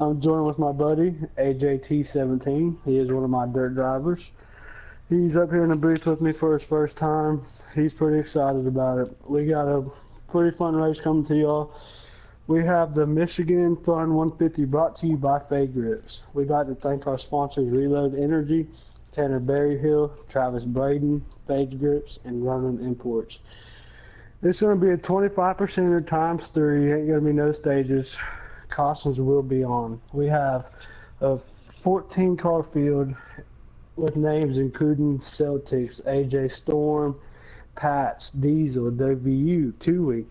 I'm joined with my buddy AJT17. He is one of my dirt drivers. He's up here in the booth with me for his first time. He's pretty excited about it. We got a pretty fun race coming to y'all. We have the Michigan Fun 150 brought to you by Fade Grips. We'd like to thank our sponsors Reload Energy, Tanner Berryhill, Travis Braden, Fade Grips, and Ronan Imports. It's going to be a 25% times 3. Ain't going to be no stages. Cautions will be on. We have a 14 car field with names including Celtics, AJ Storm, Pats, Diesel, WU, Tui,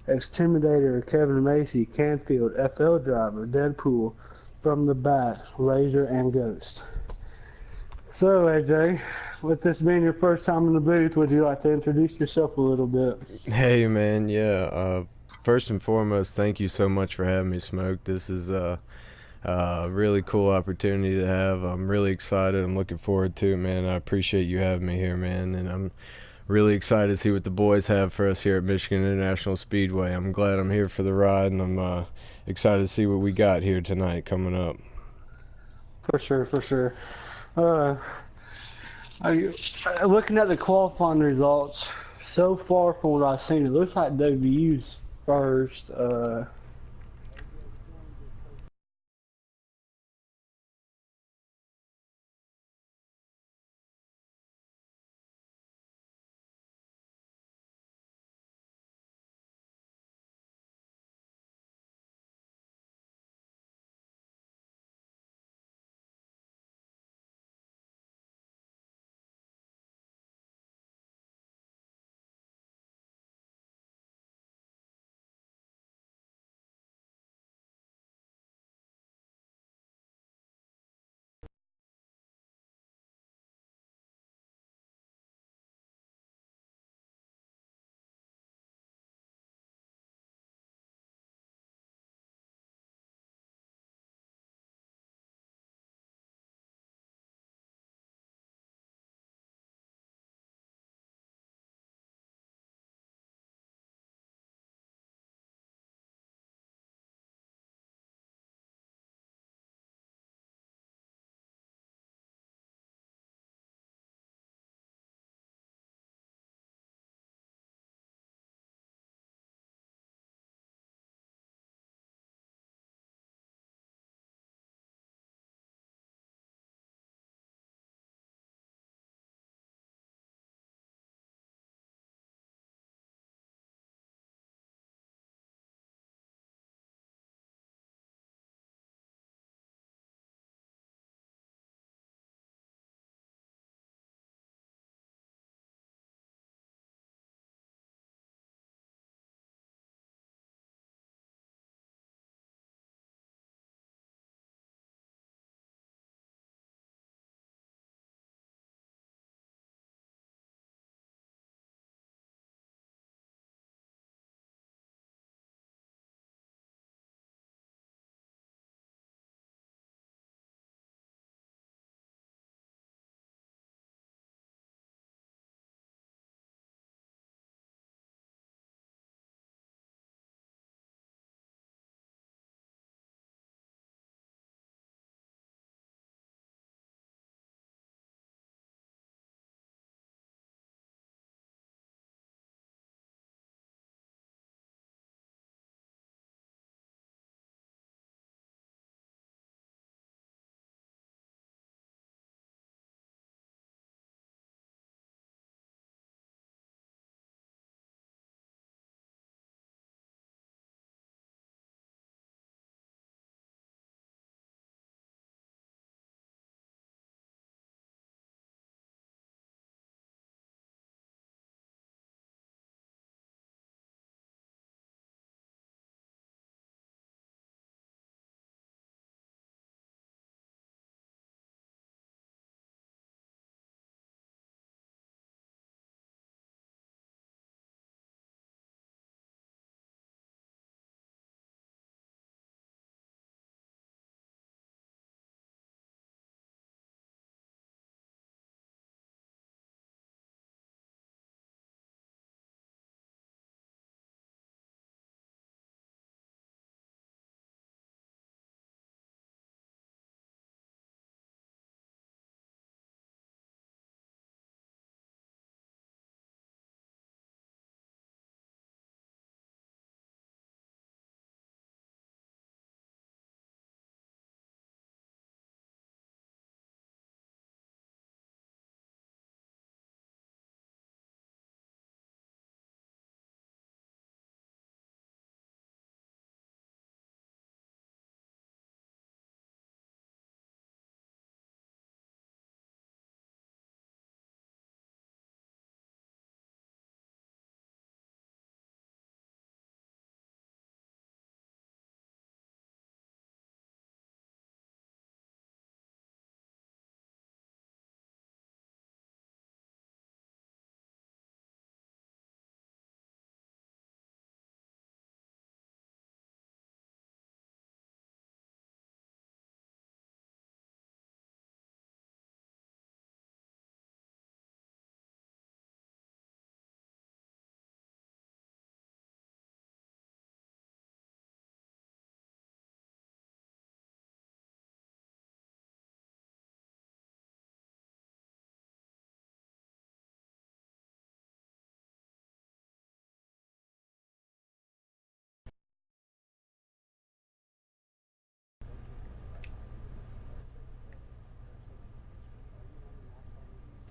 Exterminator, Kevin Macy, Canfield, FL Driver, Deadpool, From the Bat, Razor, and Ghost. So, AJ, with this being your first time in the booth, would you like to introduce yourself a little bit? Hey man, yeah. First and foremost, thank you so much for having me, Smoke. This is a really cool opportunity to have. I'm really excited. I'm looking forward to it, man. I appreciate you having me here, man. And I'm really excited to see what the boys have for us here at Michigan International Speedway. I'm glad I'm here for the ride, and I'm excited to see what we got here tonight coming up. For sure, for sure. Uh, I, Looking at the qualifying results, so far from what I've seen, it looks like WU's first.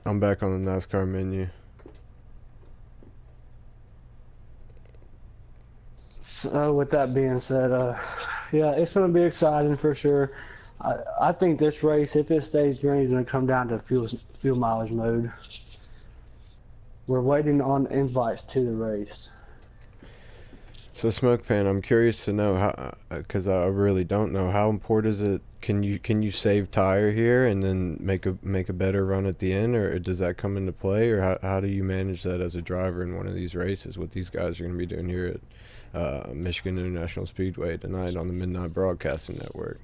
I'm back on the NASCAR menu. So with that being said, yeah, it's going to be exciting for sure. I think this race, if it stays green, is going to come down to fuel mileage mode. We're waiting on invites to the race. So, Smoke Fan, I'm curious to know how, because I really don't know how important is it. Can you save tire here and then make a better run at the end, or does that come into play, or how do you manage that as a driver in one of these races? What these guys are going to be doing here at Michigan International Speedway tonight on the Midnight Broadcasting Network.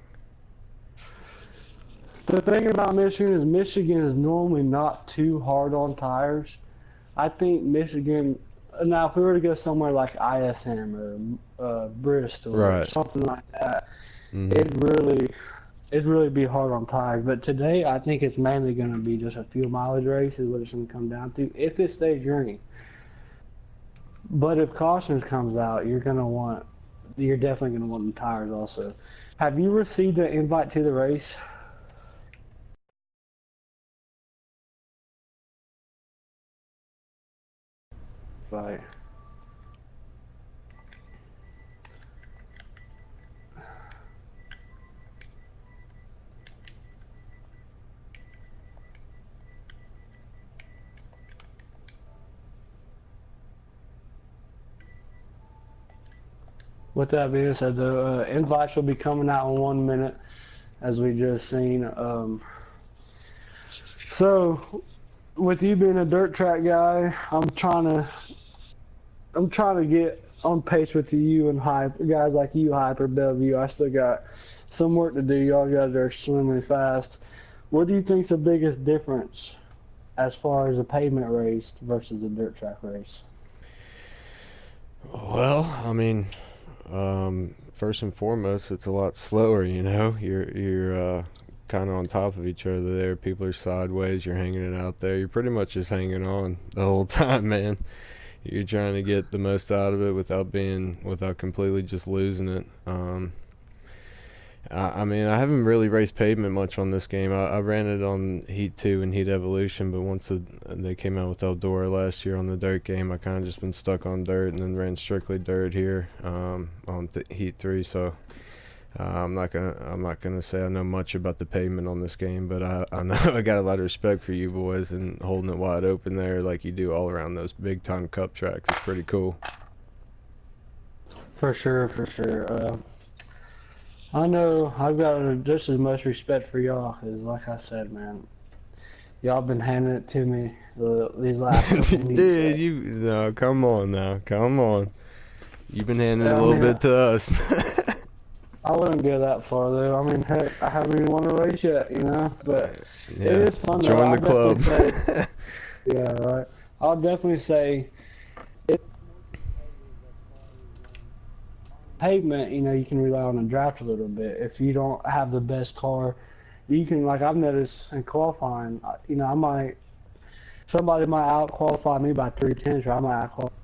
The thing about Michigan is normally not too hard on tires. I think Michigan. Now, if we were to go somewhere like ISM or Bristol or Right. something like that, Hmm. it'd really be hard on tires. But today, I think it's mainly going to be just a fuel mileage race is what it's going to come down to if it stays green. But if cautions comes out, you're definitely going to want the tires also. Have you received an invite to the race? Right. With that being said, the invites will be coming out in 1 minute, as we just seen. So, with you being a dirt track guy, I'm trying to get on pace with you and guys like you, Hyper Bellevue. I still got some work to do. Y'all guys are extremely fast. What do you think's the biggest difference as far as a pavement race versus a dirt track race? Well, I mean, first and foremost, it's a lot slower. You're kind of on top of each other there. People are sideways. You're hanging it out there. You're pretty much just hanging on the whole time, man. You're trying to get the most out of it without completely just losing it. I mean, I haven't really raced pavement much on this game. I ran it on Heat 2 and Heat Evolution, but once they came out with Eldora last year on the dirt game, I kind of just been stuck on dirt and then ran strictly dirt here on Heat 3. So I'm not gonna say I know much about the pavement on this game, but I know I got a lot of respect for you boys and holding it wide open there like you do all around those big time cup tracks. It's pretty cool. For sure, for sure. I know I've got just as much respect for y'all as, like I said, man, y'all been handing it to me these last couple weeks. Dude, you no, come on now, come on. You've been handing a I little mean, bit to us. I wouldn't go that far though. I mean, heck, I haven't even won a race yet, But it Yeah, is fun though. join I'll the definitely club. say, yeah, right. I'll definitely say pavement. You can rely on the draft a little bit. If you don't have the best car, you can, like I've noticed in qualifying. I might somebody might out qualify me by 3 tenths, or I might out qualify.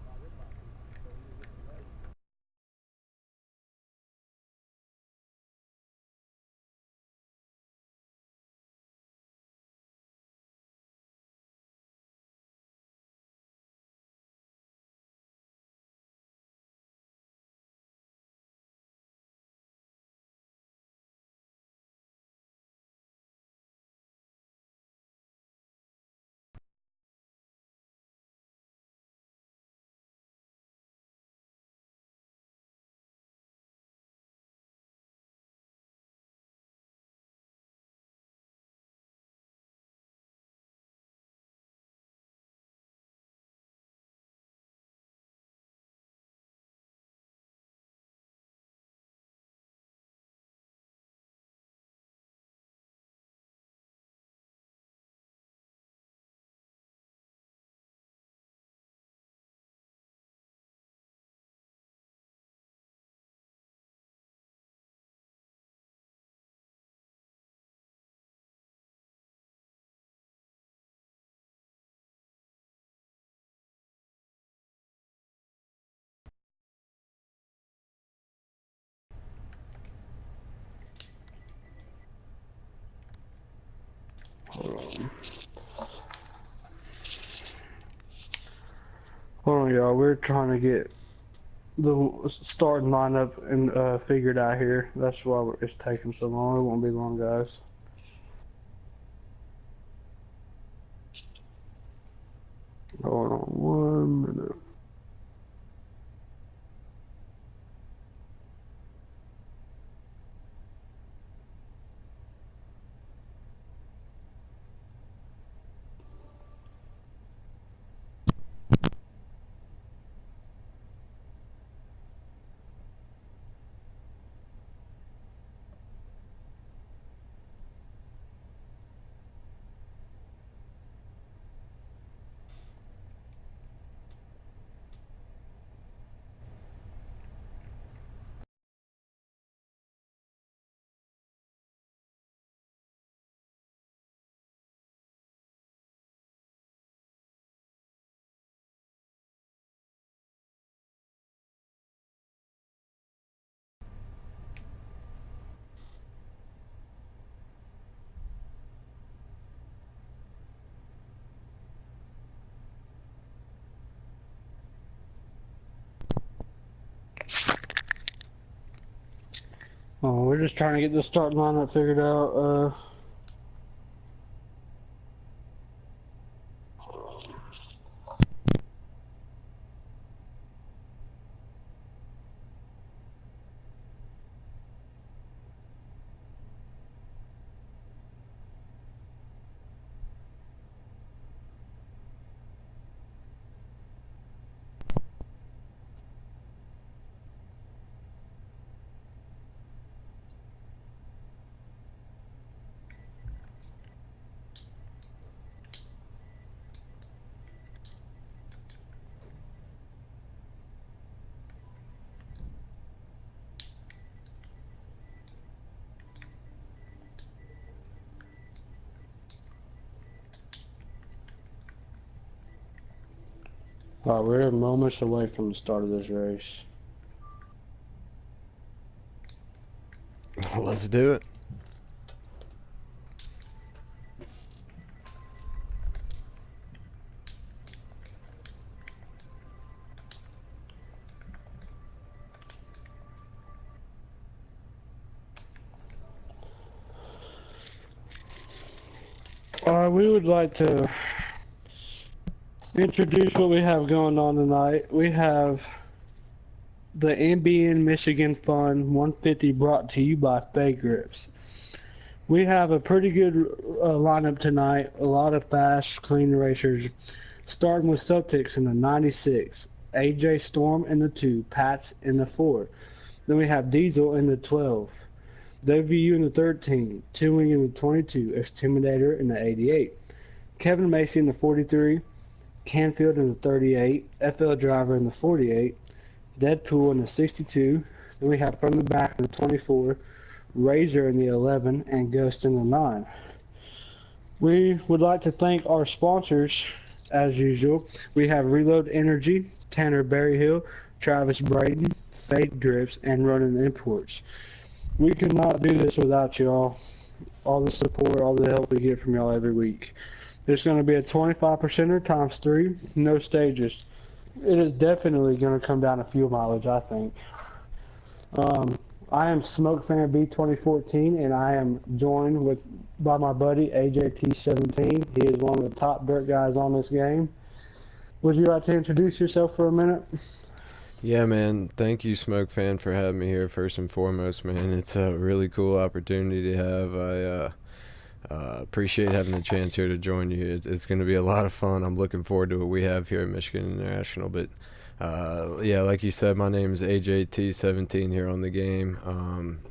Hold on. We're trying to get the starting lineup and figured out here. That's why it's taking so long. It won't be long, guys. Hold on 1 minute. Oh, we're just trying to get the starting lineup figured out. Alright, we're moments away from the start of this race. Let's do it. We would like to introduce what we have going on tonight. We have the MBN Michigan Fun 150 brought to you by Fay Grips. We have a pretty good lineup tonight. A lot of fast, clean racers. Starting with Celtics in the 96, AJ Storm in the 2, Pats in the 4. Then we have Diesel in the 12, WU in the 13, Two-Wing in the 22, Exterminator in the 88, Kevin Macy in the 43, Canfield in the 38, FL Driver in the 48, Deadpool in the 62. Then we have from the back in the 24, Razor in the 11, and Ghost in the 9. We would like to thank our sponsors, as usual. We have Reload Energy, Tanner Berryhill, Travis Braden, Fade Grips, and Running Imports. We could not do this without y'all. All the support, all the help we get from y'all every week. There's going to be a 25%er times 3, no stages. It is definitely going to come down to fuel mileage, I think. I am Smoke Fan B 2014, and I am joined by my buddy AJT17. He is one of the top dirt guys on this game. Would you like to introduce yourself for a minute? Yeah, man. Thank you, Smoke Fan, for having me here. First and foremost, man, it's a really cool opportunity to have. I appreciate having the chance here to join you. It's going to be a lot of fun. I'm looking forward to what we have here at Michigan International. But yeah, like you said, my name is AJT17 here on the game. I'm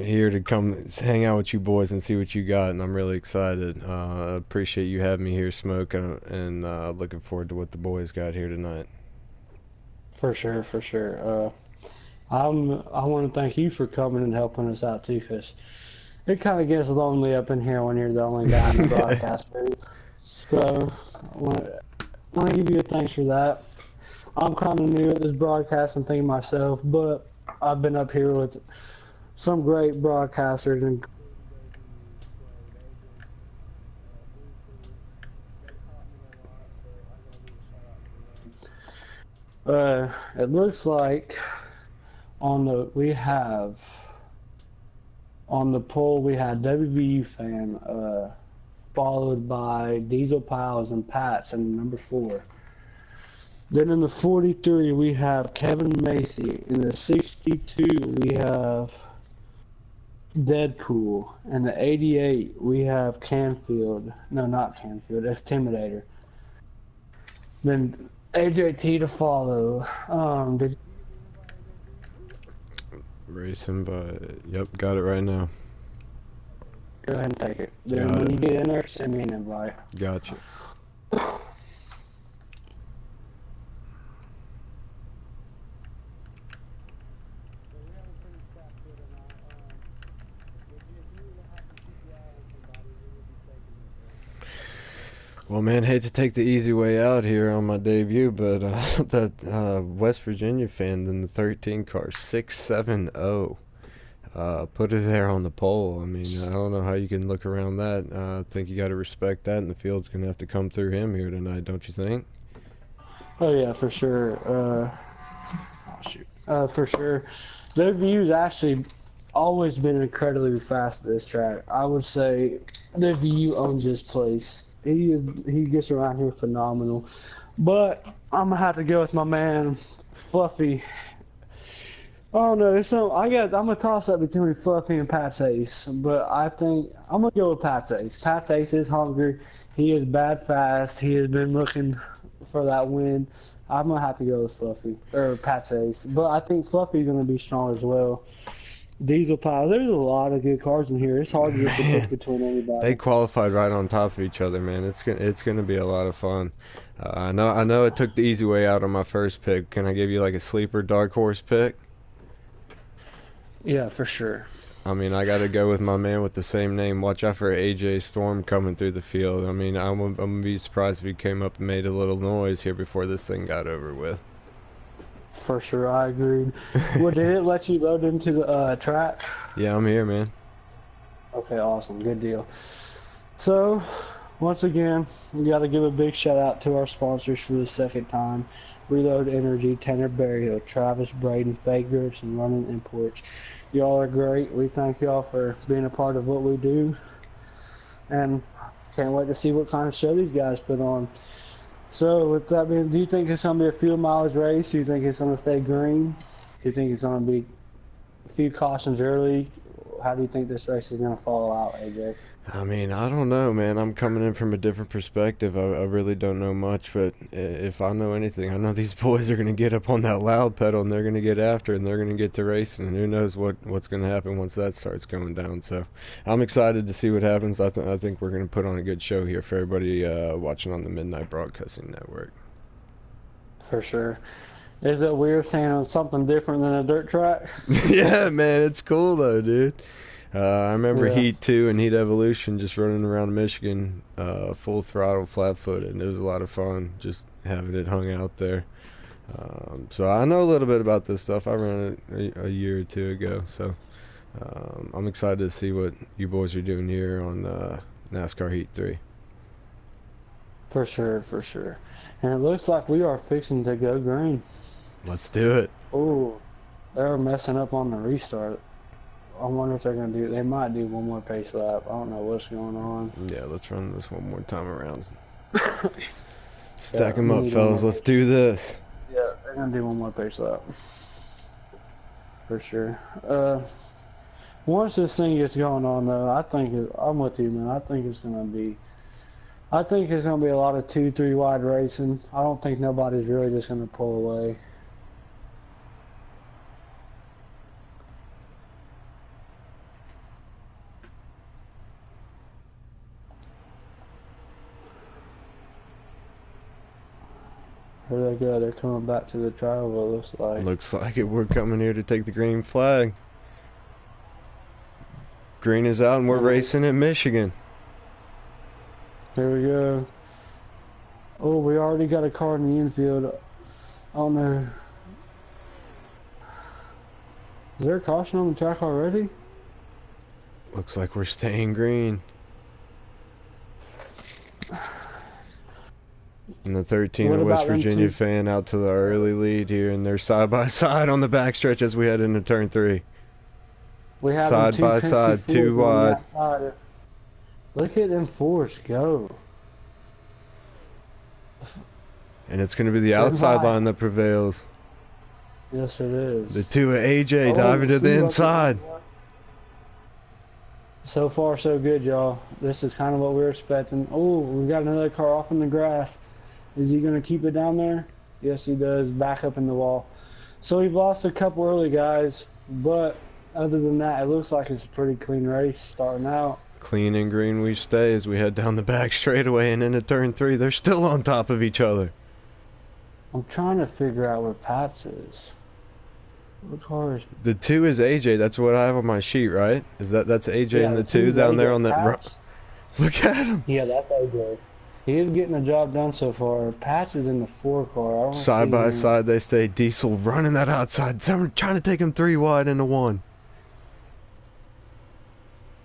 here to come hang out with you boys and see what you got, and I'm really excited. I appreciate you having me here, Smoke, and looking forward to what the boys got here tonight. For sure, for sure. I want to thank you for coming and helping us out too, because it kind of gets lonely up in here when you're the only guy in the broadcast booth. So I want to give you a thanks for that. I'm kind of new at this broadcasting thing myself, but I've been up here with some great broadcasters and It looks like we have on the poll we had WVU fan, followed by Diesel Piles and Pats, and number 4. Then in the 43 we have Kevin Macy. In the 62 we have Deadpool. In the 88 we have Canfield. No, not Canfield. That's Intimidator. Then AJT to follow. Did Racing, but yep, got it right now. Go ahead and take it. Then Got when it. you get in there, send me an invite. Gotcha. Well, man, hate to take the easy way out here on my debut, but that West Virginia fan in the 13 car, 670, put it there on the pole. I mean, I don't know how you can look around that. I think you got to respect that, and the field's going to have to come through him here tonight, don't you think? Oh yeah, for sure. For sure. Their view's actually always been incredibly fast at this track. I would say their view owns this place. He gets around here phenomenal. But I'm gonna have to go with my man Fluffy. Oh no, I'm gonna toss up between Fluffy and Pat's Ace, but I think I'm gonna go with Pat's Ace. Pat's Ace is hungry. He is bad fast. He has been looking for that win. I'm gonna have to go with Fluffy or Pat's Ace, but I think Fluffy's gonna be strong as well. Diesel Pile. There's a lot of good cars in here. It's hard to just to pick between anybody. They qualified right on top of each other, man. It's gonna be a lot of fun. I know it took the easy way out on my first pick. Can I give you like a sleeper dark horse pick? Yeah, for sure. I mean, I got to go with my man with the same name. Watch out for AJ Storm coming through the field. I mean, I'm gonna be surprised if he came up and made a little noise here before this thing got over with. For sure, I agreed. Well, did it let you load into the track? Yeah, I'm here, man. Okay, awesome. Good deal. So, once again, we got to give a big shout out to our sponsors for the second time. Reload Energy, Tanner Berryhill, Travis Braden, Fake Grips, and Running Imports. Y'all are great. We thank y'all for being a part of what we do. And can't wait to see what kind of show these guys put on. So, with that being, do you think it's going to be a field mileage race? Do you think it's going to stay green? Do you think it's going to be a few cautions early? How do you think this race is going to fall out, AJ? I mean, I don't know, man. I'm coming in from a different perspective. I really don't know much, but if I know anything, I know these boys are going to get up on that loud pedal and they're going to get after it and they're going to get to racing, and who knows what's going to happen once that starts going down. So I'm excited to see what happens. I think we're going to put on a good show here for everybody watching on the Midnight Broadcasting Network. For sure. Is it weird saying something different than a dirt track? Yeah, man, it's cool though, dude. I remember Heat 2 and Heat Evolution just running around Michigan full throttle, flat-footed. It was a lot of fun just having it hung out there. So I know a little bit about this stuff. I ran it a year or two ago. So I'm excited to see what you boys are doing here on NASCAR Heat 3. For sure, for sure. And it looks like we are fixing to go green. Let's do it. Oh, they're messing up on the restart. I wonder if they're going to do, they might do one more pace lap. I don't know what's going on. Yeah, let's run this one more time around. Stack them up, fellas. Let's do this. Yeah, they're going to do one more pace lap. For sure. Once this thing gets going on, though, I'm with you, man. I think it's going to be a lot of 2-3 wide racing. I don't think nobody's really just going to pull away. There they go. They're coming back to the travel, it looks like. Looks like it. We're coming here to take the green flag. Green is out, and we're racing in Michigan. Here we go. Oh, we already got a car in the infield. I don't know. Is there a caution on the track already? Looks like we're staying green. And the 13 What of West about them Virginia two? fan out to the early lead here, and they're side by side on the backstretch as we head into turn 3. We have them Side two by Penske side, Fords two on the wide. outside. Look at them Fords go. And it's going to be the Turn outside right. line that prevails. Yes, it is. The two of AJ Oh, diving to the see, look at inside. that. So far, so good, y'all. This is kind of what we're expecting. Oh, we got another car off in the grass. Is he going to keep it down there? Yes, he does. Back up in the wall. So we've lost a couple early guys, but other than that, it looks like it's a pretty clean race starting out. Clean and green we stay as we head down the back straightaway and into turn 3. They're still on top of each other. I'm trying to figure out where Pat's is. What car is? The 2 is AJ. That's what I have on my sheet, right? That's AJ Yeah, and the the 2 2's down there AJ. on that. Pat's? Look at him. Yeah, that's AJ. He is getting the job done so far. Pat's is in the 4 car. I don't Side see by him. side they stay. Diesel running that outside. Someone trying to take him 3 wide into 1.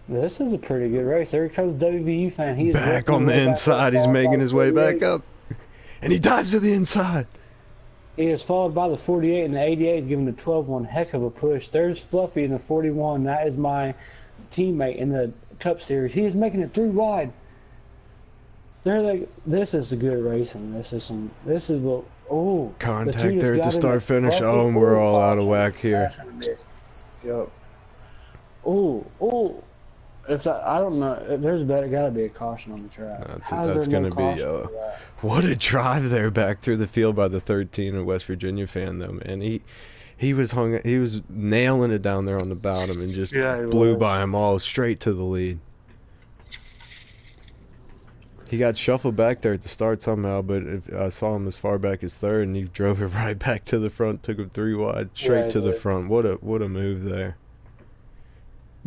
This is a pretty good race. There comes WVU fan. He is Back on the inside. He's making his way back up. And he dives to the inside. He is followed by the 48, and the 88 is giving the 12 one heck of a push. There's Fluffy in the 41. That is my teammate in the Cup Series. He is making it 3 wide. They're like, this is a good racing. This is what. Oh, Contact there at the start finish. Oh, and we're all out of whack here. Yep. Oh. If that, I don't know. There's gotta be a caution on the track. That's going to be what a drive there back through the field by the 13 of West Virginia fan though, man. He was nailing it down there on the bottom and just blew by them all straight to the lead. He got shuffled back there at the start somehow, but I saw him as far back as 3rd, and he drove it right back to the front, took him 3 wide, straight to the front. What a move there.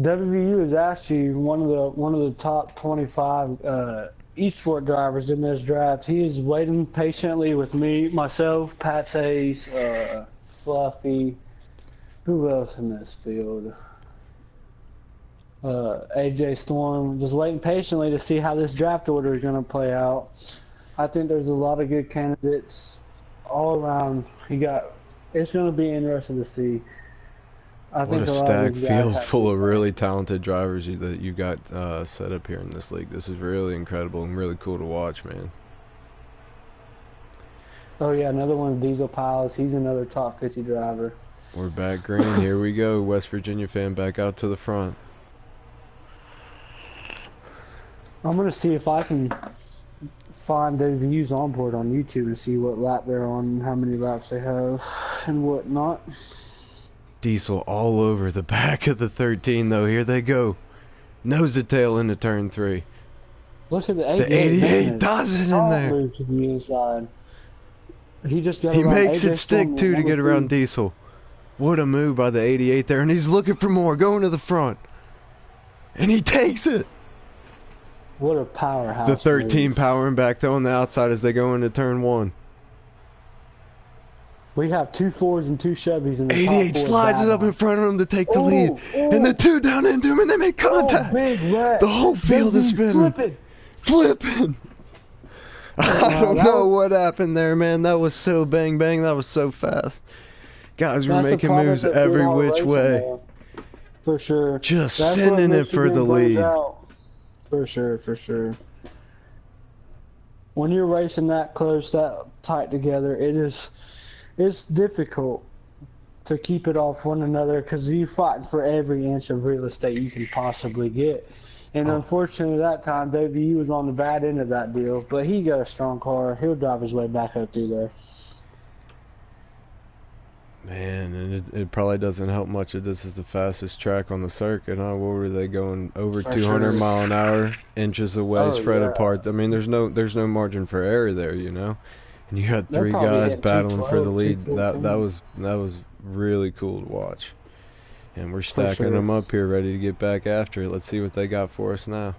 WVU is actually one of the top 25 Eastport drivers in this draft. He is waiting patiently with me, myself, Pat Hayes, Fluffy. Who else in this field? AJ Storm. Just waiting patiently to see how this draft order is going to play out. I think there's a lot of good candidates all around. It's going to be interesting to see. What a stacked field full of really talented drivers that you got set up here in this league. This is really incredible and really cool to watch, man. Oh, yeah, another one of Diesel Piles. He's another top 50 driver. We're back green. Here we go. West Virginia fan back out to the front. I'm going to see if I can find their views on board on YouTube and see what lap they're on and how many laps they have and whatnot. Diesel all over the back of the 13 though. Here they go. Nose to tail into turn 3. Look at the 88. The 88 does it in there. Move to the inside. He just got He around makes AJ it stick Storm too to get around 3. Diesel. What a move by the 88 there, and he's looking for more, going to the front. And he takes it. What a powerhouse. The 13 move. powering back though on the outside as they go into turn 1. We have 2 Fords and 2 Chevys in the 88 top 4 slides it up in front of him to take the lead. And the 2 down into him, and they make contact. Big wreck. The whole field is spinning. Flipping. I don't know what happened there, man. That was so bang bang. That was so fast. Guys were making moves every which way. Man. For sure. Just sending it for the lead. For sure. When you're racing that close, that tight together, it's difficult to keep it off one another because you're fighting for every inch of real estate you can possibly get. And unfortunately, that time, WVU was on the bad end of that deal. But he got a strong car. He'll drive his way back up through there. Man, and it probably doesn't help much that this is the fastest track on the circuit. Huh? What were they going over 200 mile an hour, inches away, spread apart? I mean, there's no margin for error there, you know. And you got 3 guys battling for the lead. That was really cool to watch. And we're stacking them up here, ready to get back after it. Let's see what they got for us now.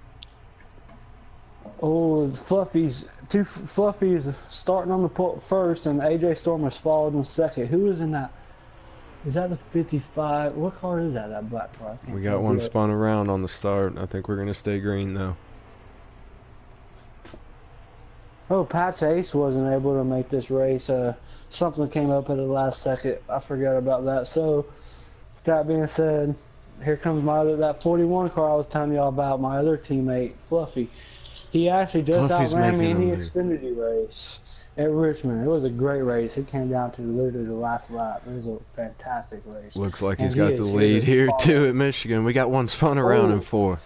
Oh, Fluffy's starting on the first, and AJ Storm has followed in second. Who is in that? Is that the 55? What car is that? That black car? We got one spun around on the start. I think we're gonna stay green though. Oh, Pat's Ace wasn't able to make this race. Something came up at the last second. I forgot about that. So, that being said, here comes that 41 car I was telling y'all about. My other teammate, Fluffy. He actually just Fluffy's outran me making in a the move. Xfinity race at Richmond. It was a great race. It came down to literally the last lap. It was a fantastic race. Looks like And he's he got the is here lead to here follow. too at Michigan. We got one spun around in Oh, 4.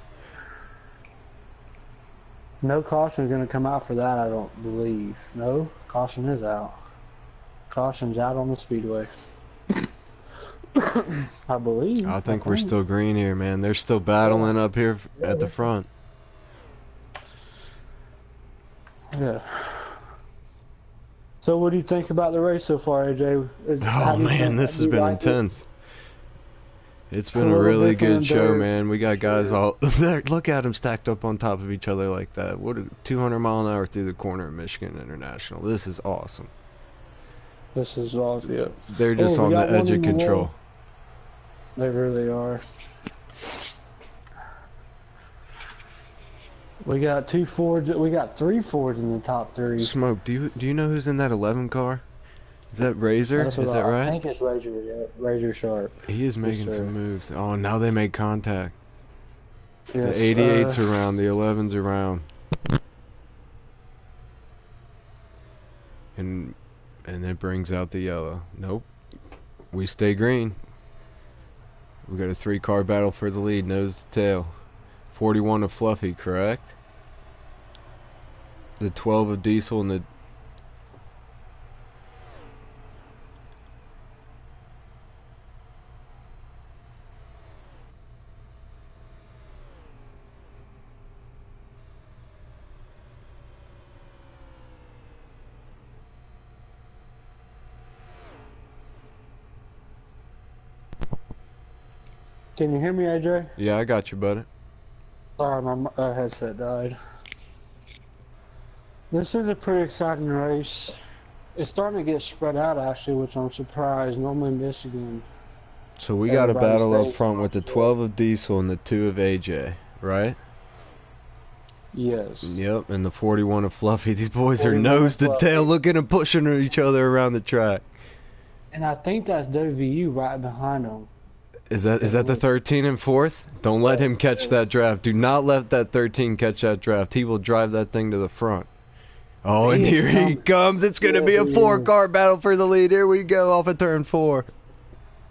no caution is going to come out for that, I don't believe. No, caution is out. Caution's out on the speedway. I believe. I think we're still green here, man. They're still battling up here at the front. Yeah. So what do you think about the race so far, AJ? Oh man, this has been intense. It's been a really good show, man. We got guys all there. Look at them stacked up on top of each other like that. What a 200 mile an hour through the corner of Michigan International. This is awesome. This is awesome. Yeah. They're just on the edge of control. They really are. We got 2 Fords. We got 3 Fords in the top 3. Smoke. Do you know who's in that 11 car? Is that Razor? Is that right? I think it's Razor. Yeah, Razor Sharp. He is making some moves. Oh, now they make contact. Yes, the 88's around. The 11's around. And it brings out the yellow. Nope. We stay green. We got a 3-car battle for the lead, nose to tail. 41 of Fluffy, correct? The 12 of Diesel and the... Can you hear me, AJ? Yeah, I got you, buddy. Sorry, my headset died. This is a pretty exciting race. It's starting to get spread out, actually, which I'm surprised. Normally Michigan. So we got a battle up front with the 12 of Diesel and the 2 of AJ, right? Yes. Yep, and the 41 of Fluffy. These boys are nose to tail looking and pushing each other around the track. And I think that's WVU right behind them. Is that the 13 and 4th? Don't let him catch that draft. Do not let that 13 catch that draft. He will drive that thing to the front. Oh, and here he comes. It's going to be a 4-car battle for the lead. Here we go off of turn 4.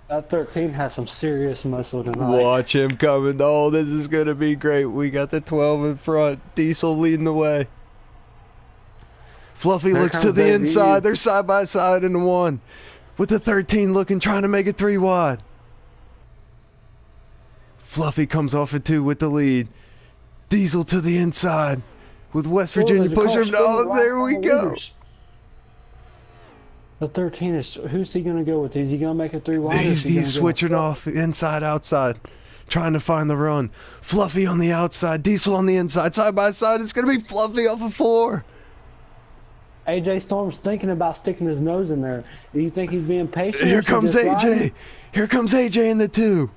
That 13 has some serious muscle tonight. Watch him coming. Oh, this is going to be great. We got the 12 in front. Diesel leading the way. Fluffy looks to the inside. They're side by side in the 1. With the 13 looking, trying to make it 3 wide. Fluffy comes off at 2 with the lead. Diesel to the inside with West Virginia pushing. Oh, there we go. The 13 is, who's he going to go with? Is he going to make it 3 wide? He's switching off inside, outside, trying to find the run. Fluffy on the outside, Diesel on the inside, side by side. It's going to be Fluffy off of 4. AJ Storm's thinking about sticking his nose in there. Do you think he's being patient? Here comes AJ. Here comes AJ in the 2.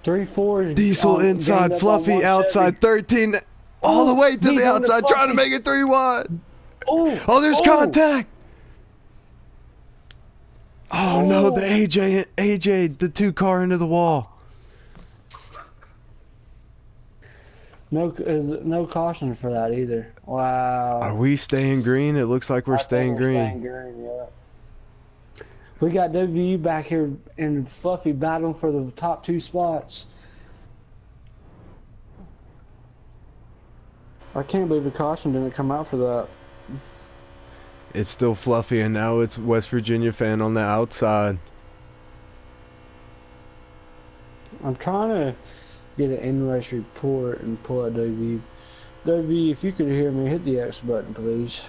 3-4. Diesel inside, Fluffy outside, 13 all the way to the outside, trying to make it 3 wide. Oh, there's contact. Oh no, the AJ, the 2-car into the wall. No caution for that either. Wow. Are we staying green? It looks like we're staying green. Yeah. We got WU back here and Fluffy battling for the top 2 spots. I can't believe the caution didn't come out for that. It's still Fluffy, and now it's West Virginia fan on the outside. I'm trying to get an in-race report and pull out WU. WU, if you could hear me, hit the X button, please.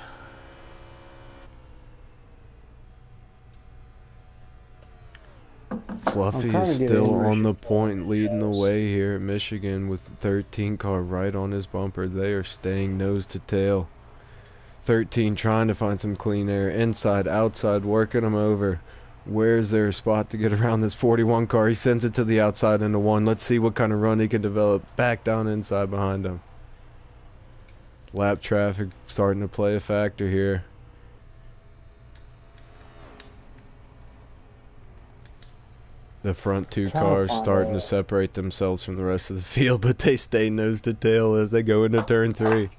Fluffy is still on the point, leading the way here at Michigan with 13 car right on his bumper. They are staying nose to tail. 13 trying to find some clean air, inside, outside, working them over. Where's their spot to get around this 41 car? He sends it to the outside into 1. Let's see what kind of run he can develop. Back down inside behind him. Lap traffic starting to play a factor here. The front two cars starting to separate themselves from the rest of the field, but they stay nose to tail as they go into turn 3.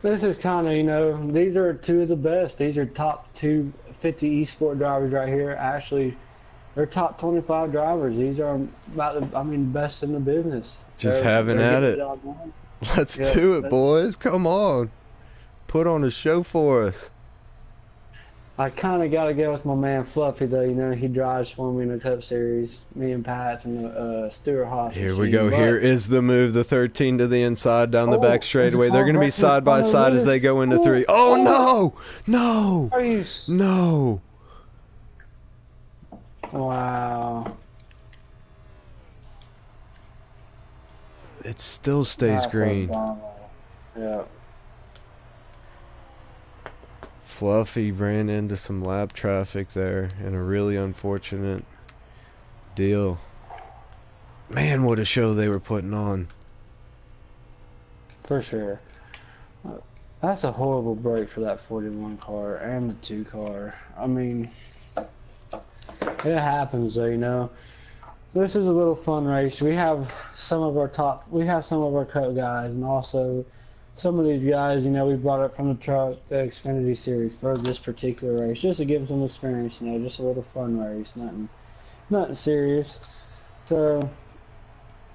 This is kind of, you know, these are two of the best. These are top 250 eSport drivers right here. Actually, they're top 25 drivers. These are about the, I mean, best in the business. Just having at it. Let's do it, boys. Come on. Put on a show for us. I kind of got to go with my man Fluffy, though. You know, he drives for me in the Cup Series. Me and Pat and the Stewart Haas. Here we go. Here is the move. The 13 to the inside down the back straightaway. They're going to be side by side as they go into 3. Oh, no! No! No! Wow. It still stays green. Yeah. Fluffy ran into some lap traffic there in a really unfortunate deal. Man, what a show they were putting on. For sure. That's a horrible break for that 41 car and the 2 car. I mean, it happens though, you know. This is a little fun race. We have some of our Cup guys, and also some of these guys, you know, we brought up from the Xfinity Series for this particular race, just to give them some experience, you know, just a little fun race, nothing serious. So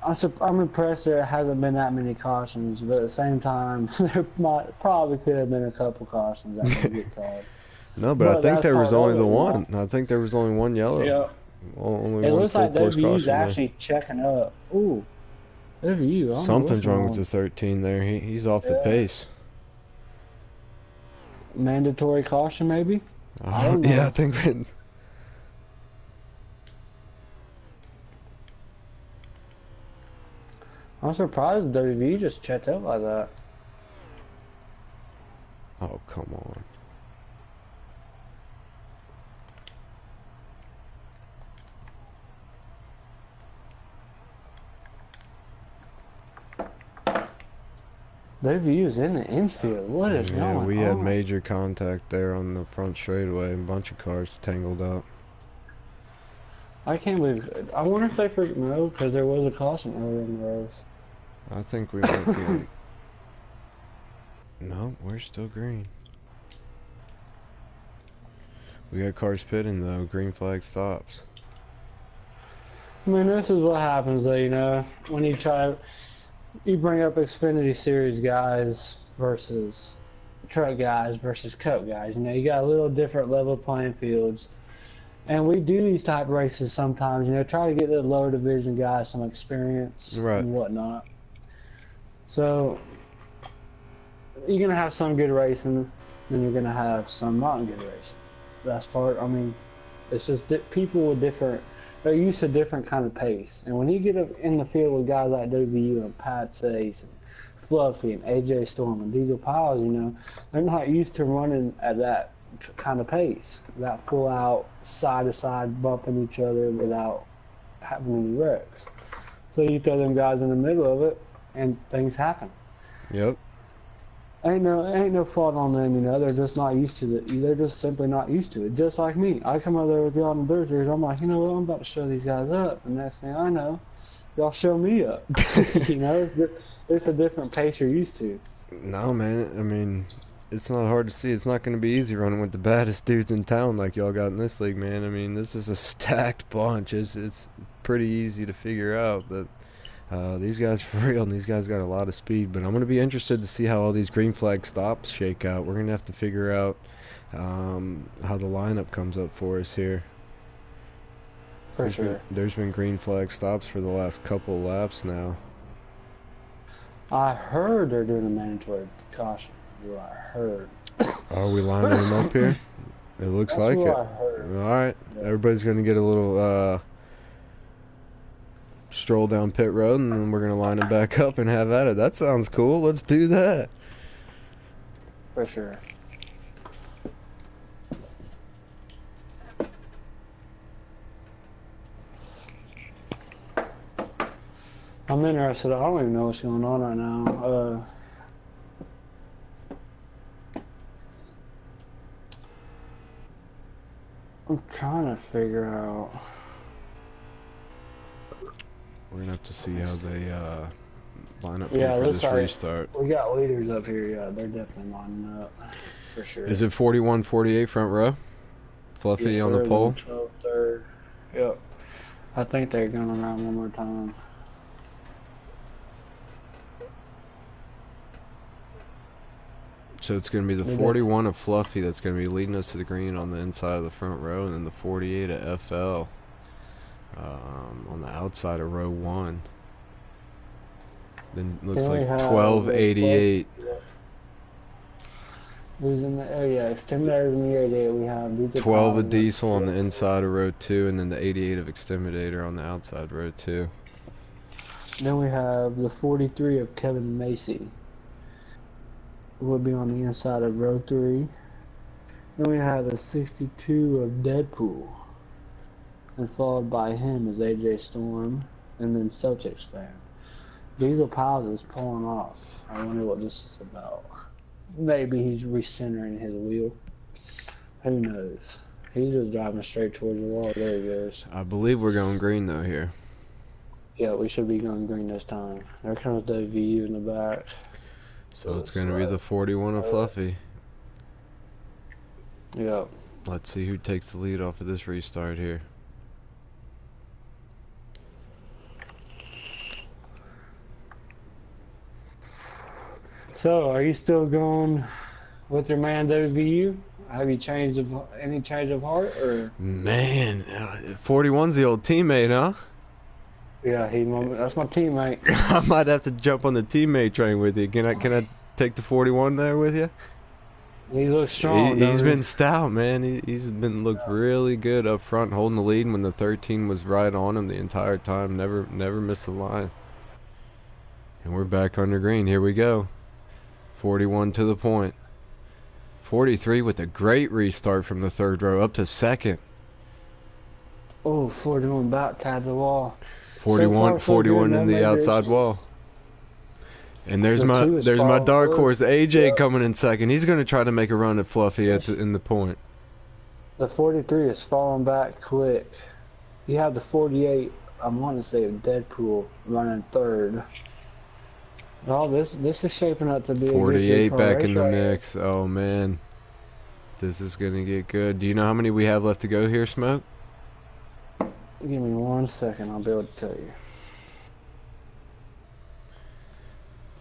I'm impressed there hasn't been that many cautions, but at the same time, there probably could have been a couple cautions that could get called. No, but I think there was only the one. I think there was only one yellow. Yeah. Only it one looks like WU's actually there. checking up. Ooh, WU. Something's wrong with the 13 there. He's off the pace. Mandatory caution, maybe? I don't know. Yeah, I think. I'm surprised WU just checked up like that. Oh, come on. Their view's in the infield. What is going on? Yeah, we had major contact there on the front straightaway. A bunch of cars tangled up. I can't believe. I wonder if they forgot. No, because there was a caution earlier in the race. I think we might be like. No, we're still green. We got cars pitting though. Green flag stops. I mean, this is what happens though, you know, when you bring up Xfinity Series guys versus truck guys versus Cup guys. You know, you got a little different level playing fields. And we do these type of races sometimes, you know, try to get the lower division guys some experience and whatnot. So, you're going to have some good racing, and you're going to have some not good racing. That's part, I mean, it's just people with different, they're used to different kind of pace. And when you get up in the field with guys like WU and Pat Sace and Fluffy and AJ Storm and Diesel Piles, you know, they're not used to running at that kind of pace, that full out side to side bumping each other without having any wrecks. So you throw them guys in the middle of it and things happen. Yep. Ain't no fault on them, you know. They're just not used to it. They're just simply not used to it. Just like me. I come over there with y'all in the dirt series. I'm like, you know what? I'm about to show these guys up. And next thing I know, y'all show me up. You know, it's a different pace you're used to. No, man. I mean, it's not hard to see. It's not going to be easy running with the baddest dudes in town like y'all got in this league, man. I mean, this is a stacked bunch. It's pretty easy to figure out that these guys are for real, and these guys got a lot of speed. But I'm going to be interested to see how all these green flag stops shake out. We're going to have to figure out how the lineup comes up for us here. For sure. There's been green flag stops for the last couple laps now. I heard they're doing a mandatory caution. I heard. Are we lining them up here? It looks like it. I heard. All right. Yeah. Everybody's going to get a little stroll down pit road, and then we're going to line them back up and have at it. That sounds cool. Let's do that. For sure. I'm interested. I don't even know what's going on right now. I'm trying to figure out. We're gonna have to see how they line up Yeah, here it for looks this like restart. we got leaders up here. Yeah, they're definitely lining up for sure. Is it 41-48 front row? Fluffy Yes, on the sir. pole. 12, third. Yep. I think they're going around one more time. So it's going to be the 41 of Fluffy that's going to be leading us to the green on the inside of the front row, and then the 48 of FL on the outside of row 1. Then looks like 1288. Who's in the? Oh yeah, Exterminator in the area. We have 12 of Diesel on the inside of row 2, and then the 88 of Exterminator on the outside row 2. Then we have the 43 of Kevin Macy. Will be on the inside of row 3. Then we have the 62 of Deadpool. And followed by him is AJ Storm, and then Celtics fan. Diesel Piles is pulling off. I wonder what this is about. Maybe he's recentering his wheel. Who knows? He's just driving straight towards the wall. There he goes. I believe we're going green though here. Yeah, we should be going green this time. There comes the VU in the back. So it's going to be the 41 of Fluffy. Yep. Let's see who takes the lead off of this restart here. So, are you still going with your man WVU? Have you changed any change of heart, or? Man, 41's the old teammate, huh? Yeah, that's my teammate. I might have to jump on the teammate train with you. Can I take the 41 there with you? He looks strong. He's been stout, man. He's been looked really good up front, holding the lead when the 13 was right on him the entire time. Never missed a line. And we're back under green. Here we go. 41 to the point. 43 with a great restart from the third row up to second. Oh, 41 back tapped the wall. 41 in the outside wall. And there's my dark horse AJ coming in second. He's going to try to make a run at Fluffy in the point. The 43 is falling back quick. You have the 48. I want to say Deadpool running third. Oh, this is shaping up to be 48 a good back in the mix. Oh man, this is going to get good. Do you know how many we have left to go here, Smoke? Give me 1 second. I'll be able to tell you.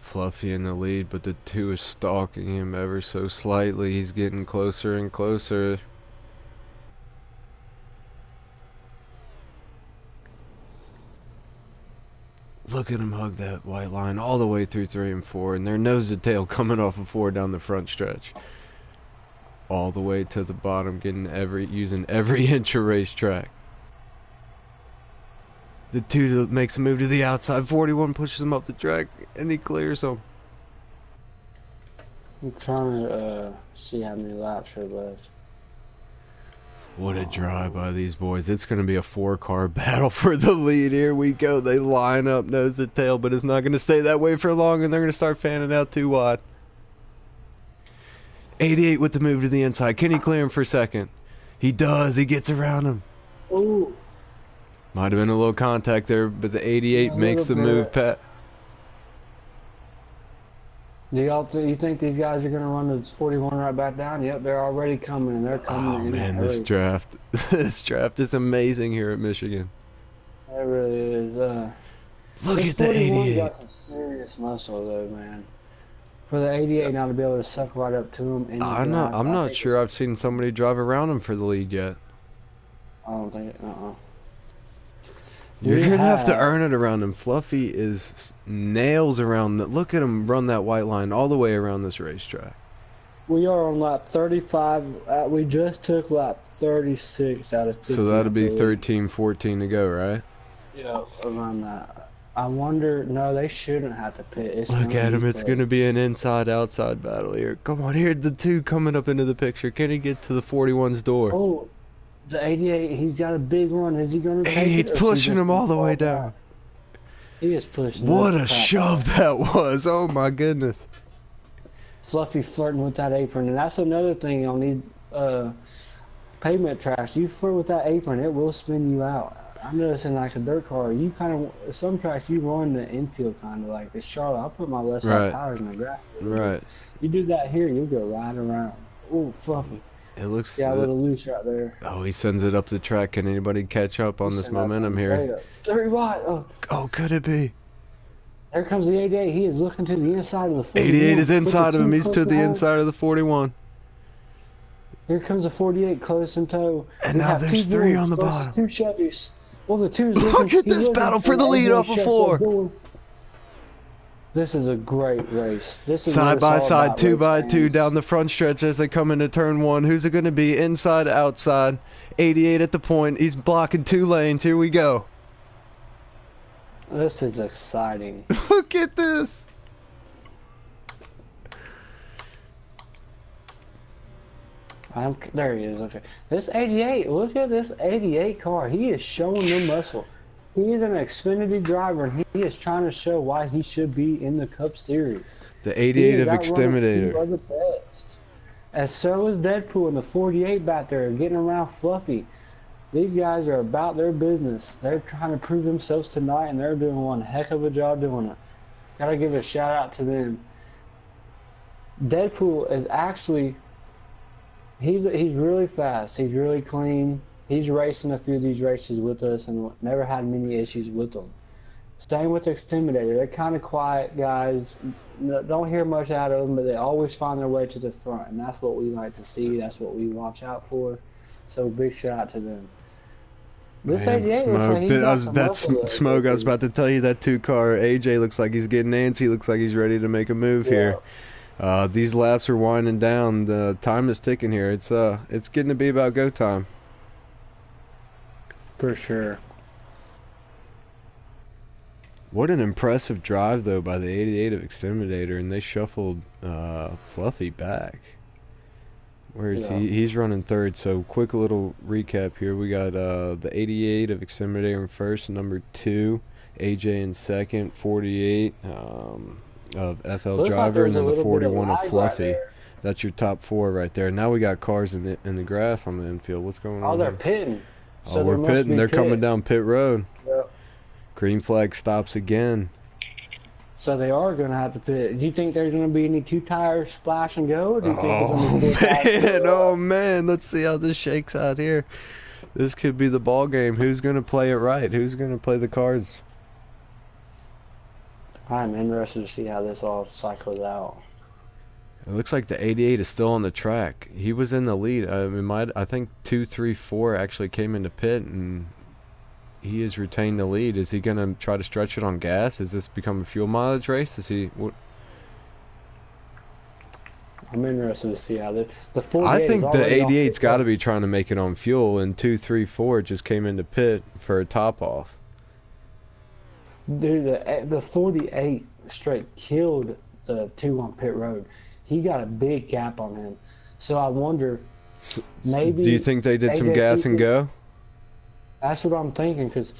Fluffy in the lead, but the 2 is stalking him ever so slightly. He's getting closer and closer. Look at him hug that white line all the way through 3 and 4, and they're nose to tail coming off of 4 down the front stretch. All the way to the bottom, using every inch of racetrack. The 2 makes a move to the outside. 41 pushes him up the track, and he clears him. I'm trying to see how many laps are left. What a drive by these boys. It's going to be a 4-car battle for the lead. Here we go. They line up nose to tail, but it's not going to stay that way for long, and they're going to start fanning out too wide. 88 with the move to the inside. Can he clear him for second? He does. He gets around him. Ooh. Might have been a little contact there, but the 88 makes the move, Pat. You think these guys are going to run this 41 right back down? Yep, they're already coming, and they're coming. Oh man, this draft is amazing here at Michigan. It really is. Look at the 88. Got some serious muscle though, man. For the 88 now to be able to suck right up to him. I'm not sure I've seen somebody drive around him for the lead yet. I don't think. You're going to have to earn it around him. Fluffy is nails around that. Look at him run that white line all the way around this racetrack. We are on lap 35. We just took lap 36 out of 50. So that'll be 13, 14 to go, right? Yeah, around that. I wonder, no, they shouldn't have to pit. Look at him. It's going to be an inside-outside battle here. Come on, here's the 2 coming up into the picture. Can he get to the 41's door? Oh. The 88, he's got a big run. Is he going to take it? 88's pushing him all the way down. He is pushing What the a crap shove that was! Oh my goodness. Fluffy flirting with that apron, and that's another thing on these pavement tracks. You flirt with that apron, it will spin you out. I'm noticing like a dirt car, you kind of some tracks you run the infield kind of like the Charlotte. I put my left side tires in the grass. Right. You do that here, you'll go right around. Ooh, Fluffy. It looks. Yeah, a little loose right there. Oh, he sends it up the track. Can anybody catch up on this momentum here? 30 wide. Oh, could it be? There comes the 88. He is looking to the inside of the 41. 88 is inside of him. He's to the inside of the 41. Here comes the 48 close in tow. And now there's 3 on the bottom. 2 Chevys. Well, the 2's Look at this battle for the lead off of 4. This is a great race. This is side by side, 2 by 2 down the front stretch as they come into turn 1. Who's it going to be? Inside, outside. 88 at the point. He's blocking 2 lanes. Here we go. This is exciting. Look at this. There he is. Okay. This 88, look at this 88 car. He is showing the muscle. He is an Xfinity driver, and he is trying to show why he should be in the Cup Series. The 88 of Exterminator. As so is Deadpool and the 48 back there getting around Fluffy. These guys are about their business. They're trying to prove themselves tonight, and they're doing one heck of a job doing it. Gotta give a shout out to them. Deadpool is actually, he's really fast. He's really clean. He's racing a few of these races with us and never had many issues with them. Same with the Exterminator. They're kind of quiet guys. Don't hear much out of them, but they always find their way to the front, and that's what we like to see. That's what we watch out for. So big shout out to them. This Man, 88 looks like he's that's Smoke. I was about to tell you that 2-car. AJ looks like he's getting antsy. Looks like he's ready to make a move here. These laps are winding down. The time is ticking here. It's getting to be about go time. For sure. What an impressive drive though by the 88 of Exterminator, and they shuffled Fluffy back. Where is he? He's running 3rd. So quick little recap here. We got the 88 of Exterminator in 1st, number 2, AJ in 2nd, 48 of FL Looks Driver, like and then the 41 of Fluffy. Right, that's your top 4 right there. Now we got cars in the grass on the infield. What's going on? Oh, they're here? pitting. So we're pitting. They're coming down pit road. Yep. Green flag stops again. So they are going to have to pit. Do you think there's going to be any 2 tires splash and go? Or do you think it's going to be 4 tires? Oh man, let's see how this shakes out here. This could be the ball game. Who's going to play it right? Who's going to play the cards? I'm interested to see how this all cycles out. It looks like the 88 is still on the track. He was in the lead. I think 2, 3, 4 actually came into pit, and he has retained the lead. Is he going to try to stretch it on gas? Is this become a fuel mileage race? Is he? What? I'm interested to see how the 48. I think the 88's got to be trying to make it on fuel, and 2, 3, 4 just came into pit for a top off. Dude, the 48 straight killed the 2 on pit road. He got a big gap on him. So I wonder, maybe... Do you think they did some gas and go? That's what I'm thinking, because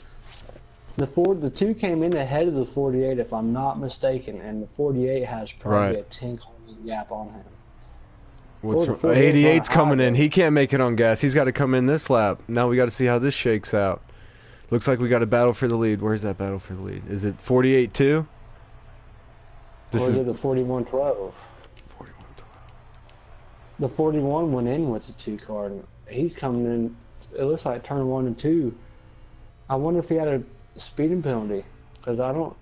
the 2 came in ahead of the 48, if I'm not mistaken, and the 48 has probably a 10-car gap on him. 88's coming in. He can't make it on gas. He's got to come in this lap. Now we got to see how this shakes out. Looks like we got a battle for the lead. Where's that battle for the lead? Is it 48 too? Or is it the 41-12? The 41 went in with the 2-car. He's coming in, it looks like turn 1 and 2. I wonder if he had a speeding penalty, because I don't...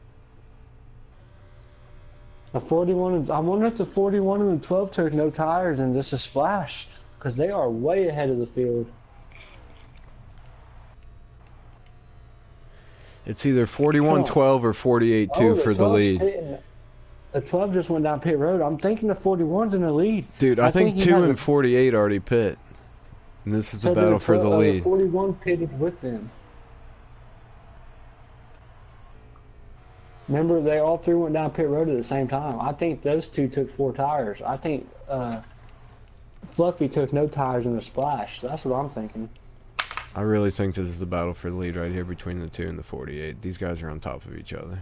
I wonder if the 41 and the 12 took no tires and just a splash, because they are way ahead of the field. It's either 41-12 or 48-2 for the lead. The 12 just went down pit road. I'm thinking the 41's in the lead. Dude, I think 2 and 48 already pit. And this is the battle for the lead. The 41 pitted with them. Remember, they all 3 went down pit road at the same time. I think those 2 took 4 tires. I think Fluffy took no tires in the splash. That's what I'm thinking. I really think this is the battle for the lead right here between the 2 and the 48. These guys are on top of each other.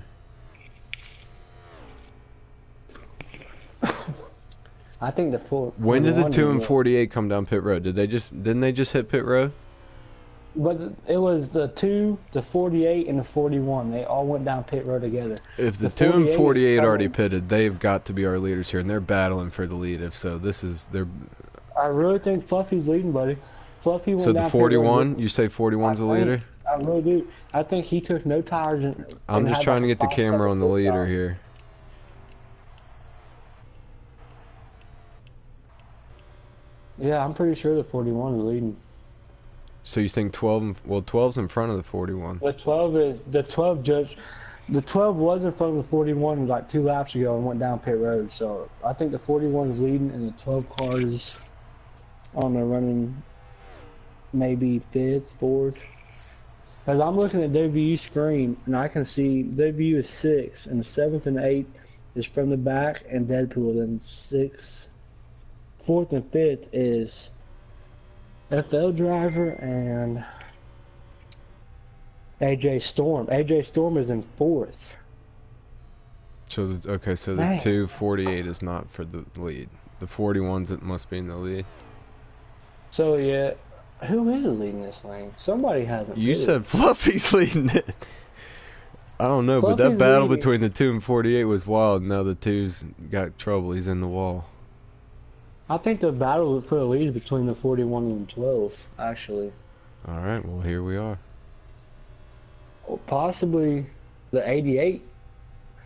I think the 4. When did the 2 and 48 come down pit road? Didn't they just hit pit road? But it was the 2, the 48, and the 41. They all went down pit road together. If the 2 and 48 already pitted, they've got to be our leaders here, and they're battling for the lead. If so, I really think Fluffy's leading, buddy. Fluffy went so down the 41, pit you say 41's the leader? I really do. I think he took no tires. I'm just trying to get the camera on the leader here. Yeah, I'm pretty sure the 41 is leading. So you think 12's in front of the 41. The 12 was in front of the 41 like 2 laps ago and went down pit road. So I think the 41 is leading and the 12 car is on the running maybe 5th, 4th. Because I'm looking at their view screen and I can see their view is 6 and the 7th and 8th is from the back and Deadpool. Then 6th, 4th and 5th is FL driver and AJ Storm. AJ Storm is in 4th. So the 248 is not for the lead. The 41's it must be in the lead. So yeah, who is leading this lane? Somebody hasn't. You said Fluffy's leading it. I don't know, but that battle between the 2 and 48 was wild. Now the 2's got trouble. He's in the wall. I think the battle for the lead is between the 41 and the 12, actually. All right, well, here we are. Or possibly the 88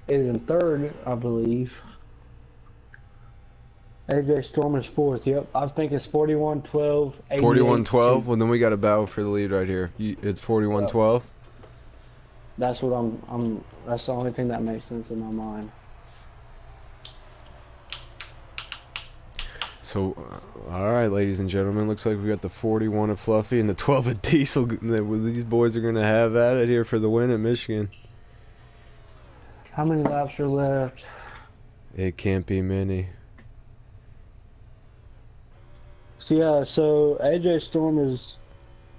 is in 3rd, I believe. AJ Storm is 4th. Yep, I think it's 41, 12, 88. 41, 12? Well, then we got a battle for the lead right here. It's 41, 12? That's what that's the only thing that makes sense in my mind. So, alright, ladies and gentlemen, looks like we got the 41 of Fluffy and the 12 of Diesel. These boys are going to have at it here for the win at Michigan. How many laps are left? It can't be many. So, yeah, so AJ Storm is,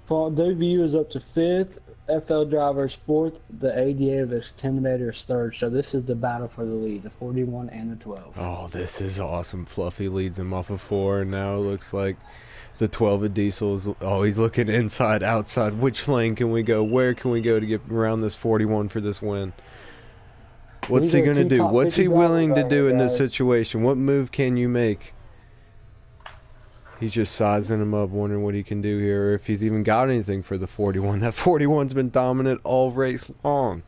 their view is up to 5th, FL driver is 4th, the 88 of Exterminator is 3rd. So this is the battle for the lead, the 41 and the 12. Oh, this is awesome. Fluffy leads him off of 4, and now it looks like the 12 of Diesel is, he's looking inside, outside. Which lane can we go? Where can we go to get around this 41 for this win? What's he going to do? What's he willing to do in this situation? What move can you make? He's just sizing him up, wondering what he can do here, or if he's even got anything for the 41. That 41's been dominant all race long.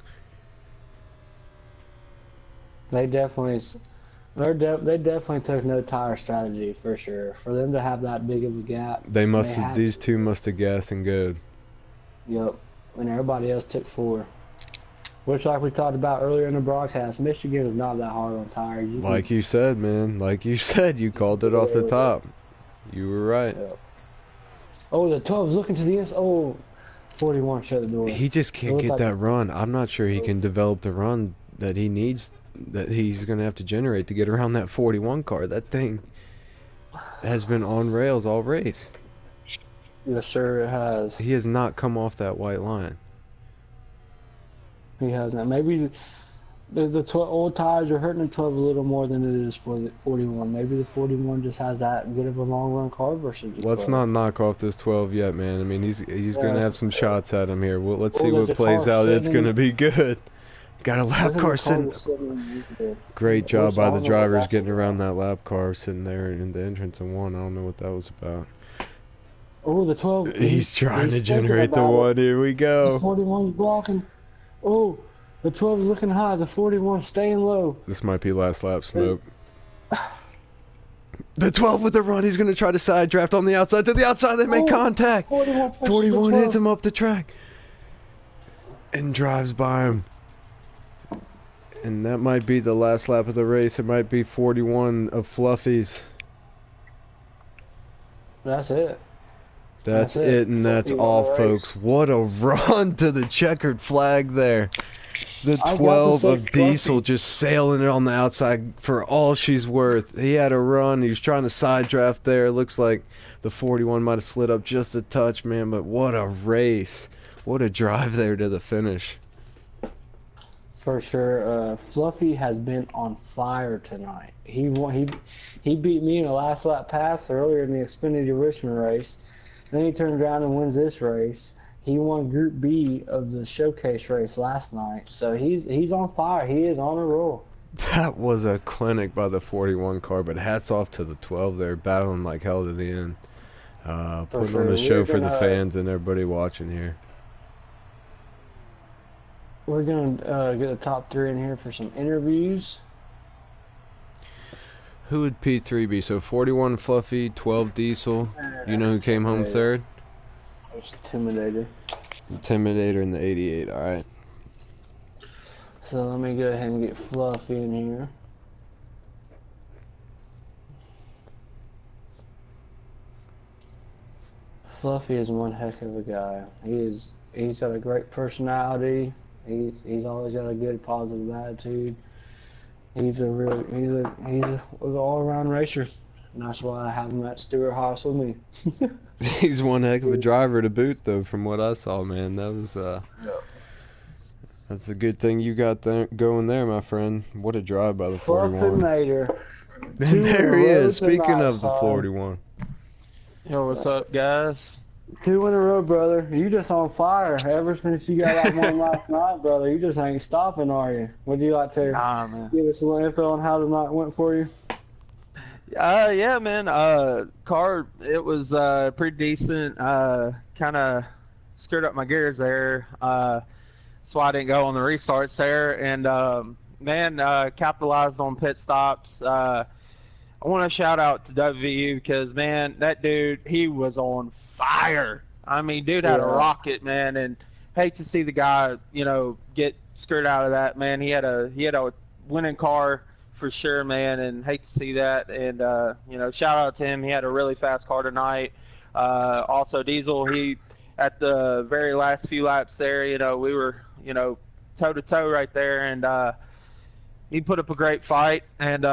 They definitely took no tire strategy for sure. For them to have that big of a gap, these two must have gassed and good. Yep, and everybody else took 4. Which, like we talked about earlier in the broadcast, Michigan is not that hard on tires. Like you said, man. Like you said, you called it off the top. You were right. Yeah. Oh, the 12's looking to the inside. Oh, 41 shut the door. He just can't get that run. I'm not sure he can develop the run that he needs, that he's going to have to generate to get around that 41 car. That thing has been on rails all race. Yes, sir, it has. He has not come off that white line. He hasn't. Maybe the old tires are hurting the 12 a little more than it is for the 41. Maybe the 41 just has that good of a long run car versus the 12. Let's not knock off this 12 yet, man. I mean, he's going to have some shots at him here. Well, let's see what plays out. It's going to be good. Got a lap car sitting. Great job by the drivers getting around that lap car sitting there in the entrance and 1. I don't know what that was about. Oh, the 12. He's trying to generate the 1. Here we go. The 41's blocking. Oh. The 12 is looking high, the 41 staying low. This might be last lap smoke. The 12 with the run, he's going to try to side draft on the outside. To the outside, they make contact. 41 hits him up the track. And drives by him. And that might be the last lap of the race. It might be 41 of Fluffy's. That's it. That's it, and that's all, folks. What a run to the checkered flag there. The 12 of Diesel just sailing it on the outside for all she's worth. He had a run. He was trying to side draft there. Looks like the 41 might have slid up just a touch, man. But what a race! What a drive there to the finish. For sure. Fluffy has been on fire tonight. He beat me in a last lap pass earlier in the Xfinity Richmond race. Then he turns around and wins this race. He won Group B of the showcase race last night. So he's on fire. He is on a roll. That was a clinic by the 41 car, but hats off to the 12 there, battling like hell to the end. Putting on a show for the fans and everybody watching here. We're going to get the top 3 in here for some interviews. Who would P3 be? So 41 Fluffy, 12 Diesel. You know who came home third? It's Intimidator. Intimidator in the 88, alright. So let me go ahead and get Fluffy in here. Fluffy is one heck of a guy. He's got a great personality. He's always got a good positive attitude. He's an all-around racer, and that's why I have him at Stewart Haas with me. He's one heck of a driver to boot, though, from what I saw, man. That was that's a good thing you got going there, my friend. What a drive by the 41. And there he is. Speaking of the 41. Yo, what's up, guys? 2 in a row, brother. You just on fire. Ever since you got out one last night, brother, you just ain't stopping, are you? Would you like to give us some info on how the night went for you? Yeah, man. Car, it was pretty decent. Kind of screwed up my gears there. That's why I didn't go on the restarts there. And, man, capitalized on pit stops. I want to shout out to WVU because, man, that dude, he was on fire. I mean, dude had a rocket, man, and hate to see the guy, get screwed out of that, man. He had a winning car for sure, man, and hate to see that. And shout out to him. He had a really fast car tonight. Also, Diesel, he at the very last few laps there, we were, toe to toe right there, and he put up a great fight. And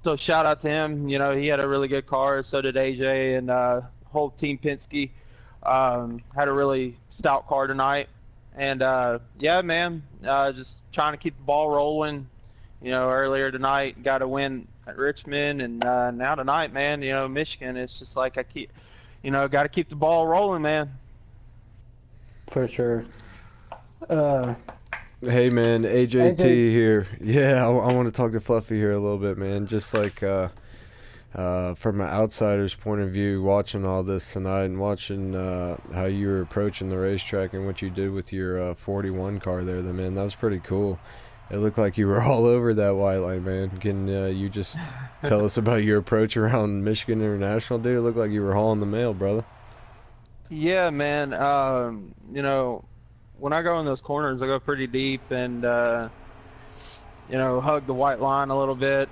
so shout out to him. He had a really good car. So did AJ and whole team Penske. Had a really stout car tonight. And yeah, man, just trying to keep the ball rolling. Earlier tonight got a win at Richmond, and now tonight, man, Michigan. It's just like I keep, got to keep the ball rolling, man. For sure. Hey, man, AJT here. Yeah, I want to talk to Fluffy here a little bit, man. Just like from an outsider's point of view, watching all this tonight and watching how you were approaching the racetrack and what you did with your 41 car there, man, that was pretty cool. It looked like you were all over that white line, man. Can you just tell us about your approach around Michigan International, dude? It looked like you were hauling the mail, brother. Yeah, man. When I go in those corners, I go pretty deep and, hug the white line a little bit.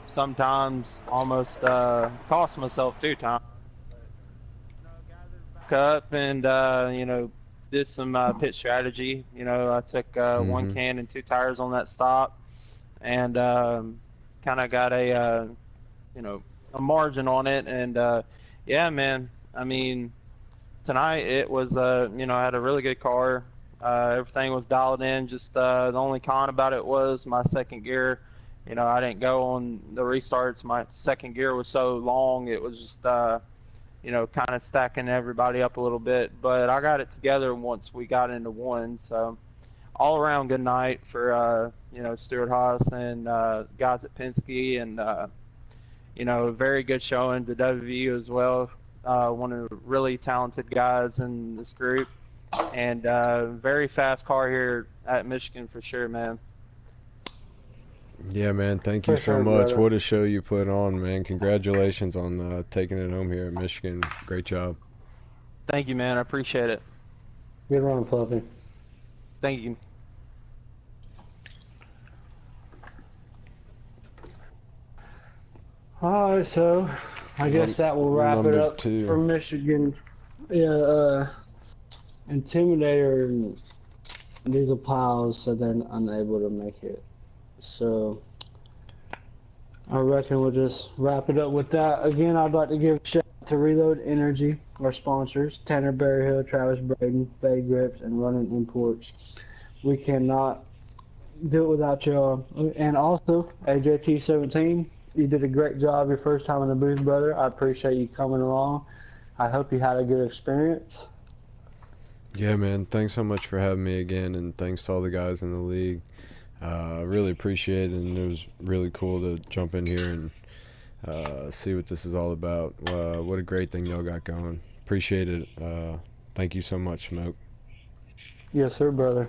Sometimes almost cost myself 2 times. Gathered back up and, did some pit strategy. I took 1 can and 2 tires on that stop, and kind of got a margin on it. And yeah, man. I mean, tonight it was I had a really good car. Everything was dialed in. Just the only con about it was my second gear. I didn't go on the restarts. My second gear was so long. It was just kind of stacking everybody up a little bit, but I got it together once we got into one. So all around good night for Stewart Haas and guys at Penske, and very good showing to WVU as well. One of the really talented guys in this group, and very fast car here at Michigan for sure, man. Yeah, man, thank you so much. Brother. What a show you put on, man. Congratulations on taking it home here at Michigan. Great job. Thank you, man. I appreciate it. Good run, Fluffy. Thank you. All right, so I guess that will wrap it up for Michigan. Yeah, Intimidator and Diesel Piles said they're unable to make it. So I reckon we'll just wrap it up with that. Again, I'd like to give a shout to Reload Energy, our sponsors, Tanner Berryhill, Travis Braden, Fade Grips, and Running Imports. We cannot do it without y'all. And also, AJT17, you did a great job your first time in the booth, brother. I appreciate you coming along. I hope you had a good experience. Yeah, man. Thanks so much for having me again, and thanks to all the guys in the league. I really appreciate it, and it was really cool to jump in here and see what this is all about. What a great thing y'all got going. Appreciate it. Thank you so much, Smoke. Yes, sir, brother.